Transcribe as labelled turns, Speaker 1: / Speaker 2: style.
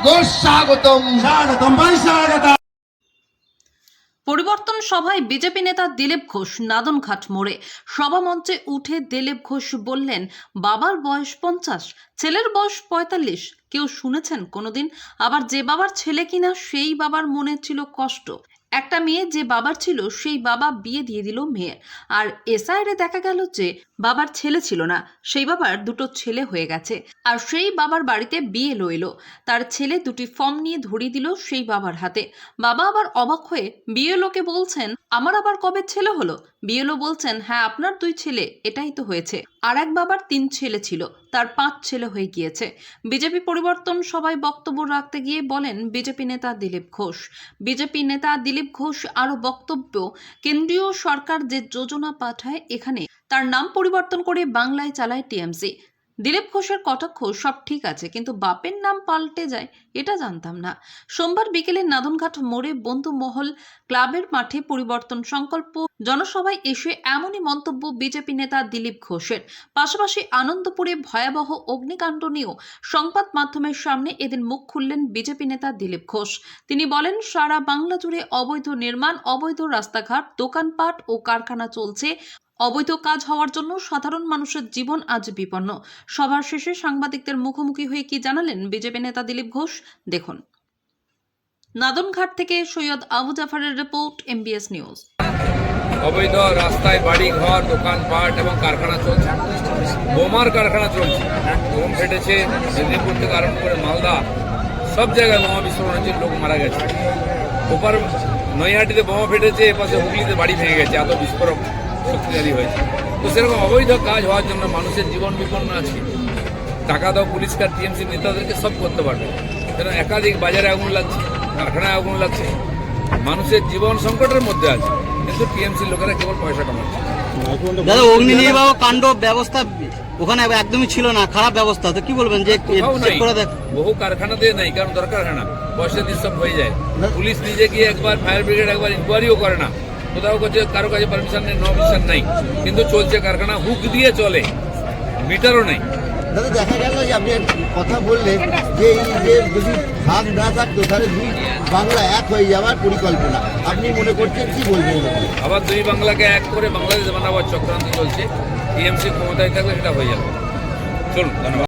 Speaker 1: ঘোষ স্বাগতম।
Speaker 2: স্বাগতম ভাই, স্বাগতম।
Speaker 3: পরিবর্তন সভায় বিজেপি নেতা দিলীপ ঘোষ নাদনঘাট মোড়ে সভামঞ্চে উঠে দিলীপ ঘোষ বললেন, বাবার বয়স 50, ছেলের বয়স 45। কেউ শুনেছেন কোনোদিন? আবার যে বাবার ছেলে কিনা সেই বাবার মনে ছিল কষ্ট। একটা মেয়ে যে বাবার ছিল সেই বাবা বিয়ে দিয়ে দিল মেয়ের। আর এসআইরে দেখা গেল যে বাবার ছেলে ছিল না, সেই বাবার দুটো ছেলে হয়ে গেছে। আর সেই বাবার বাড়িতে বিএলও এলো, তার ছেলে দুটি ফর্ম নিয়ে ধরিয়ে দিল সেই বাবার হাতে। বাবা আবার অবাক হয়ে বিএলওকে বলছেন, আমার আবার কবে ছেলে হলো? বিএলও বলছেন, হ্যাঁ আপনার 2 ছেলে, এটাই তো হয়েছে। আর এক বাবার 3 ছেলে ছিল, তার 5 ছেলে হয়ে গিয়েছে। বিজেপি পরিবর্তন সবাই বক্তব্য রাখতে গিয়ে বলেন বিজেপি নেতা দিলীপ ঘোষ। বিজেপি নেতা দিলীপ ঘোষ আরো বক্তব্য, কেন্দ্রীয় সরকার যে যোজনা পাঠায় এখানে তার নাম পরিবর্তন করে বাংলায় চালায় টিএমসি। দিলীপ ঘোষের কটাক্ষ, সব ঠিক আছে কিন্তু বাপের নাম পাল্টে যায় এটা জানতাম না। সোমবার বিকেলে নাদনঘাট মোড়ে বন্ধু মহল ক্লাবের মাঠে পরিবর্তন সংকল্প জনসভায় এসে এমনই মন্তব্য বিজেপি নেতা দিলীপ ঘোষের। পাশাপাশি আনন্দপুরে ভয়াবহ অগ্নিকাণ্ড নিয়েও সংবাদ মাধ্যমের সামনে এদিন মুখ খুললেন বিজেপি নেতা দিলীপ ঘোষ। তিনি বলেন, সারা বাংলা জুড়ে অবৈধ নির্মাণ, অবৈধ রাস্তাঘাট, দোকানপাট ও কারখানা চলছে। অবৈধ কাজ হওয়ার জন্য সাধারণ মানুষের জীবন আজ বিপন্ন। সভার শেষে সাংবাদিকদের মুখোমুখি হয়ে কি জানালেন বিজেপি নেতা দিলীপ ঘোষ, দেখুন। নাদনঘাট থেকে সৈয়দ আবু জাফরের রিপোর্ট, এমবিএস নিউজ।
Speaker 4: অবৈধ রাস্তায় বাড়ি ঘর, দোকানপাট এবং কারখানা চলছে। বোমার কারখানা চলছে, বোম ফেটেছে। মেদিনীপুর থেকে আরম্ভ করে মালদা সব জায়গায় বোমা বিস্ফোরণ হচ্ছে, লোক মারা গেছে। ওপার নৈহাটিতে বোমা ফেটেছে, এপাশে হুগলিতে বাড়ি ভেঙে গেছে, এত বিস্ফোরক শক্তিশালী হয়েছে। তো সেরকম অবৈধ কাজ হওয়ার জন্য মানুষের জীবন বিপন্ন আছে। টাকা দাও পুলিশকে, টিএমসি নেতাদেরকে সব করতে পারবে। কারণ একাধিক বাজারে আগুন লাগছে, কারখানায় আগুন লাগছে, মানুষের জীবন সংকটের মধ্যে আছে, কিন্তু টিএমসি লোকেরা কেবল পয়সা কামাচ্ছে।
Speaker 5: দাদা, অগ্নি নির্বাহ কাণ্ড ব্যবস্থা ওখানে একদমই ছিল না, খারাপ ব্যবস্থা। তো কি বলবেন যে
Speaker 4: বহু কারখানাতে নাই, কারণ দরকার হয় না, পয়সা দিয়ে সব হয়ে যায়। পুলিশ নিজে গিয়ে একবার, ফায়ার ব্রিগেড একবার ইনকোয়ারিও করে না, কোথাও কাছে কারো কাছে পারমিশন নেই, পারমিশন নাই, কিন্তু চলছে কারখানা, হুক দিয়ে চলে, মিটারও নেই।
Speaker 1: দাদা, দেখা গেল যে আপনি কথা বললেন যে এই যে যদি ভাগ না থাকতো তাহলে দুই বাংলা এক হয়ে যাওয়ার পরিকল্পনা, আপনি মনে করছেন, কি বলবেন?
Speaker 4: আবার দুই বাংলাকে এক করে বাংলাদেশ বানাবার চক্রান্ত চলছে। টিএমসি ক্ষমতায় থাকলে সেটা হয়ে যাবে। চলুন, ধন্যবাদ।